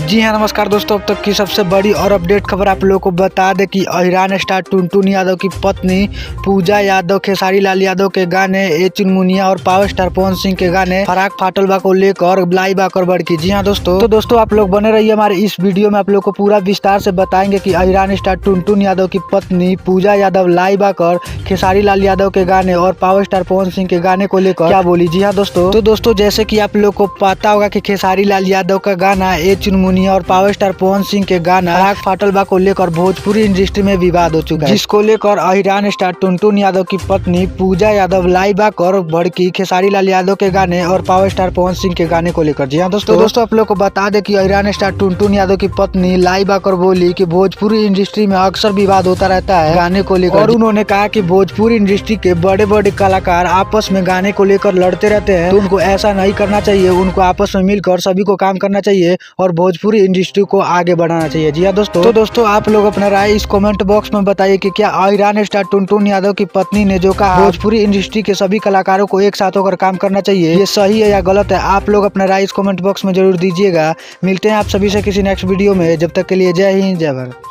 जी हाँ, नमस्कार दोस्तों। अब तक की सबसे बड़ी और अपडेट खबर आप लोगों को बता दें कि अहिरान स्टार टुनटुन यादव की पत्नी पूजा यादव खेसारी लाल यादव के गाने, ए चुनमुनिया और पावर स्टार पवन सिंह के गाने फराक फाटल बा को लेकर लाई बाकर बड़की। जी हाँ दोस्तों आप लोग बने रहिए हमारे इस वीडियो में। आप लोग को पूरा विस्तार से बताएंगे कि अहिरान स्टार टुनटुन यादव की पत्नी पूजा यादव लाई बाकर खेसारी लाल यादव के गाने और पावर स्टार पवन सिंह के गाने को लेकर क्या बोली। जी हाँ दोस्तों जैसे कि आप लोग को पता होगा कि खेसारी लाल यादव का गाना ए चुनमुनिया और पावर स्टार पवन सिंह के गाना फराक फाटल बा को लेकर भोजपुरी इंडस्ट्री में विवाद हो चुका है, जिसको लेकर अहिरान स्टार टुनटुन यादव की पत्नी पूजा यादव लाई बाकर भड़की खेसारी लाल यादव के गाने और पावर स्टार पवन सिंह के गाने को लेकर। जी हाँ दोस्तों आप लोग को बता दें कि अहिरान स्टार टुनटुन यादव की पत्नी लाई बाकर बोली कि भोजपुरी इंडस्ट्री में अक्सर विवाद होता रहता है गाने को लेकर, और उन्होंने कहा कि भोजपुरी इंडस्ट्री के बड़े बड़े कलाकार आपस में गाने को लेकर लड़ते रहते हैं, तो उनको ऐसा नहीं करना चाहिए। उनको आपस में मिलकर सभी को काम करना चाहिए और भोजपुरी इंडस्ट्री को आगे बढ़ाना चाहिए। जी हाँ दोस्तों आप लोग अपना राय इस कमेंट बॉक्स में बताइए कि क्या अहिरान स्टार टुनटुन यादव की पत्नी ने जो कहा भोजपुरी इंडस्ट्री के सभी कलाकारों को एक साथ होकर काम करना चाहिए, ये सही है या गलत है। आप लोग अपना राय इस कमेंट बॉक्स में जरूर दीजिएगा। मिलते हैं आप सभी से किसी नेक्स्ट वीडियो में। जब तक के लिए जय हिंद, जय भारत।